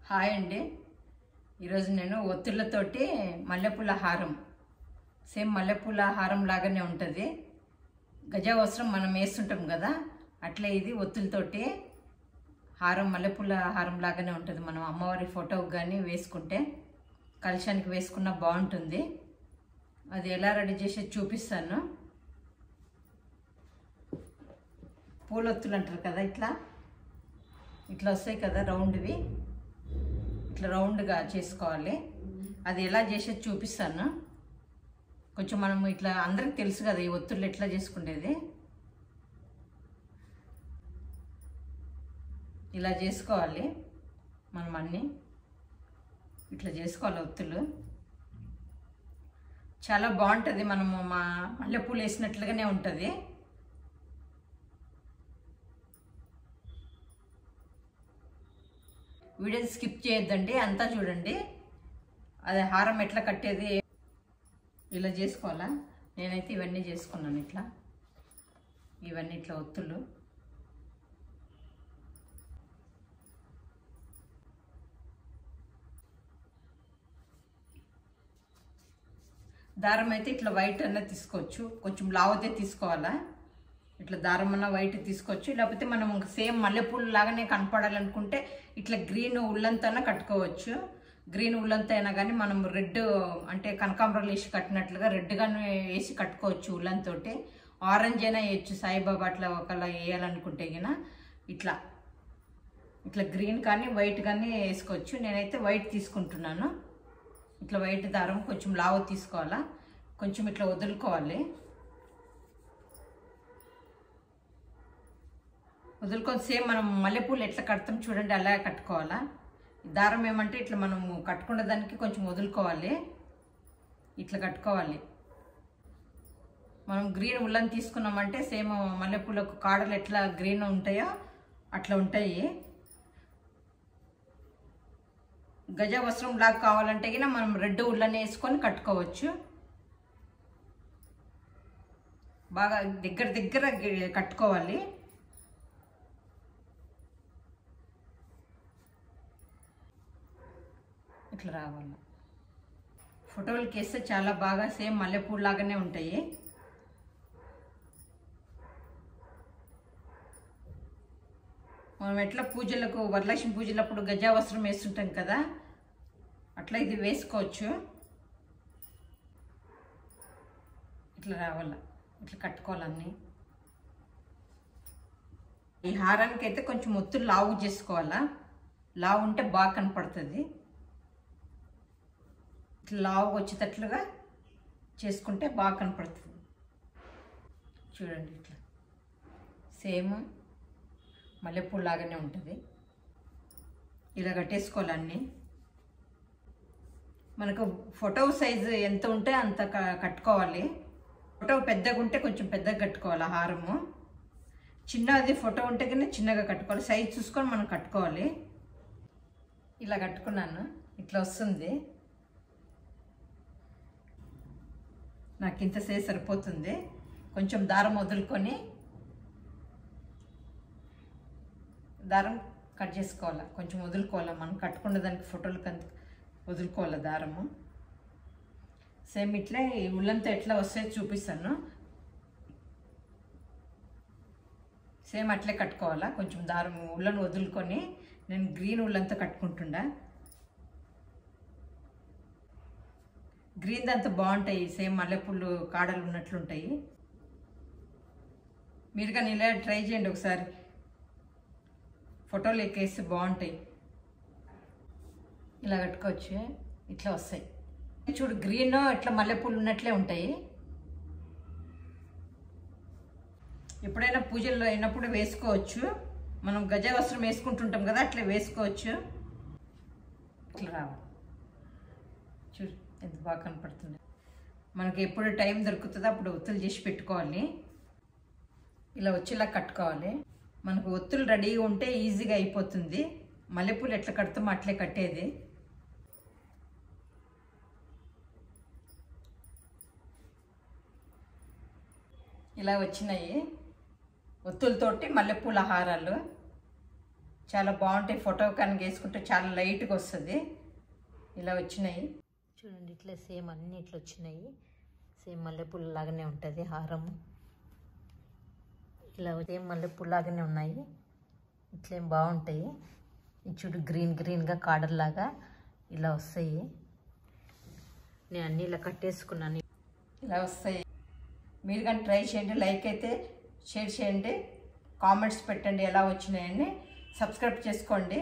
Hi అండి. ఈరోజు నేను ఒత్తులతోటి మల్లెపూల హారం, సేమ్ మల్లెపూల హారం లాగానే ఉంటుంది. గజవస్త్రం మనం వేస్తుంటాం కదా, అట్లే ఇది ఒత్తులతోటి హారం, మల్లెపూల హారం లాగానే ఉంటుంది. మనం అమ్మవారి ఫోటోకి కానీ వేసుకుంటే, కలశానికి వేసుకున్న బాగుంటుంది. అది ఎలా రెడీ చేసేది చూపిస్తాను. పూలొత్తులు అంటారు కదా, ఇట్లా ఇట్లా వస్తాయి కదా రౌండ్వి, ఇట్లా రౌండ్గా చేసుకోవాలి. అది ఎలా చేసేది చూపిస్తాను. కొంచెం మనం ఇట్లా అందరికి తెలుసు కదా ఈ ఒత్తులు ఎట్లా చేసుకునేది. ఇలా చేసుకోవాలి మనం, అన్నీ ఇట్లా చేసుకోవాలి. ఒత్తులు చాలా బాగుంటుంది. మనము మల్లెపూలు వేసినట్లుగానే ఉంటుంది. వీడియోని స్కిప్ చేయొద్దండి, అంతా చూడండి. అదే హారం ఎట్లా కట్టేది ఇలా చేసుకోవాలా. నేనైతే ఇవన్నీ చేసుకున్నాను. ఇవన్నీ ఇట్లా ఒత్తులు. దారం అయితే ఇట్లా వైట్ అన్నది తీసుకోవచ్చు, కొంచెం లావుతే తీసుకోవాలా. ఇట్లా దారం అన్న వైట్ తీసుకోవచ్చు, లేకపోతే మనం సేమ్ మల్లెపూలు లాగానే కనపడాలనుకుంటే ఇట్లా గ్రీన్ ఉల్లంతా కట్టుకోవచ్చు. గ్రీన్ ఉల్లంతా అయినా కానీ మనం రెడ్ అంటే కనకాంబరాలు వేసి కట్టినట్లుగా రెడ్గానే వేసి కట్టుకోవచ్చు ఉల్లంతోటి. ఆరెంజ్ అయినా వేయచ్చు, సాయిబాబా అట్లా ఒకలా వేయాలనుకుంటే గిన ఇట్లా ఇట్లా గ్రీన్ కానీ వైట్ కానీ వేసుకోవచ్చు. నేనైతే వైట్ తీసుకుంటున్నాను. ఇట్లా వైట్ దారం కొంచెం లావు తీసుకోవాలా, కొంచెం ఇట్లా వదులుకోవాలి. వదులుకొని సేమ్ మనం మల్లెపూలు ఎట్లా కడతాం చూడండి, అలా కట్టుకోవాలా. దారం ఏమంటే ఇట్లా మనము కట్టుకున్న దానికి కొంచెం వదులుకోవాలి, ఇట్లా కట్టుకోవాలి. మనం గ్రీన్ ఉల్లని తీసుకున్నామంటే సేమ్ మల్లెపూలకు కాడలు ఎట్లా గ్రీన్ ఉంటాయో అట్లా ఉంటాయి. గజ వస్త్రం లాగా కావాలంటే గిన మనం రెడ్ ఉల్లని వేసుకొని కట్టుకోవచ్చు. బాగా దగ్గర దగ్గర కట్టుకోవాలి. ఇట్లా రావాలి. ఫోటోలకి వేస్తే చాలా బాగా సేమ్ మల్లెపూలు లాగానే ఉంటాయి. మనం ఎట్లా పూజలకు, వరలక్ష్మి పూజలప్పుడు గజావస్త్రం వేస్తుంటాం కదా, అట్లా ఇది వేసుకోవచ్చు. ఇట్లా రావాల, ఇట్లా కట్టుకోవాలన్నీ. ఈ హారానికి అయితే కొంచెం ఒత్తులు లావు చేసుకోవాలా. లావు ఉంటే బాగా కనపడుతుంది. ఇట్లా లావు వచ్చేటట్లుగా చేసుకుంటే బాగా కనపడుతుంది. చూడండి, ఇట్లా సేమ్ మల్లెపూలు లాగానే ఉంటుంది. ఇలా కట్టేసుకోవాలన్నీ. మనకు ఫోటో సైజు ఎంత ఉంటే అంత కట్టుకోవాలి. ఫోటో పెద్దగా ఉంటే కొంచెం పెద్దగా కట్టుకోవాలి హారము. చిన్నది ఫోటో ఉంటే కానీ చిన్నగా కట్టుకోవాలి. సైజు చూసుకొని మనం కట్టుకోవాలి. ఇలా కట్టుకున్నాను, ఇట్లా వస్తుంది. నాకు ఇంత సైజు సరిపోతుంది. కొంచెం దారం వదులుకొని దారం కట్ చేసుకోవాలి, కొంచెం వదులుకోవాలి. మనం కట్టుకున్న దానికి ఫోటోలకి అంత వదులుకోవాలి దారము. సేమ్ ఇట్లా ఈ ఉల్లంతా ఎట్లా వస్తాయో చూపిస్తాను. సేమ్ అట్లే కట్టుకోవాలా. కొంచెం దారం ఉల్లను వదులుకొని నేను గ్రీన్ ఉల్లంతా కట్టుకుంటుండా. గ్రీన్ అంతా బాగుంటాయి, సేమ్ మల్లెపూలు కాడలు ఉన్నట్లుంటాయి. మీరు కానీ ఇలా ట్రై చేయండి ఒకసారి. ఫోటోలు ఎక్కేస్తే బాగుంటాయి. ఇలా కట్టుకోవచ్చు, ఇట్లా వస్తాయి. చూడు, గ్రీన్ ఇట్లా మల్లెపూలు ఉన్నట్లే ఉంటాయి. ఎప్పుడైనా పూజల్లో అయినప్పుడు వేసుకోవచ్చు. మనం గజవస్త్రం వేసుకుంటుంటాం కదా, అట్లా వేసుకోవచ్చు. ఇట్లా రావాలి. చూడు ఎంత బాగా కనపడుతుంది. మనకి ఎప్పుడు టైం దొరుకుతుందో అప్పుడు ఒత్తులు చేసి పెట్టుకోవాలి. ఇలా వచ్చేలా కట్టుకోవాలి. మనకు ఒత్తులు రెడీగా ఉంటే ఈజీగా అయిపోతుంది. మల్లెపూలు ఎట్లా కడతామో అట్లే కట్టేది. ఇలా వచ్చినాయి ఒత్తులతోటి మల్లెపూల హారాలు. చాలా బాగుంటాయి. ఫోటో కనుక వేసుకుంటే చాలా లైట్గా వస్తుంది. ఇలా వచ్చినాయి చూడండి. ఇట్లా సేమ్ అన్నీ ఇట్లా వచ్చినాయి. సేమ్ మల్లెపూలు లాగానే ఉంటుంది హారము. ఇలా సేమ్ మల్లెపూలు లాగానే ఉన్నాయి. ఇట్లేం బాగుంటాయి. ఇది చూడు గ్రీన్గా కాడర్ లాగా ఇలా వస్తాయి. నేను అన్నీ ఇలా కట్టేసుకున్నాను. ఇలా వస్తాయి. మీరు కానీ ట్రై చేయండి. లైక్ అయితే షేర్ చేయండి, కామెంట్స్ పెట్టండి ఎలా వచ్చినాయని. సబ్స్క్రైబ్ చేసుకోండి.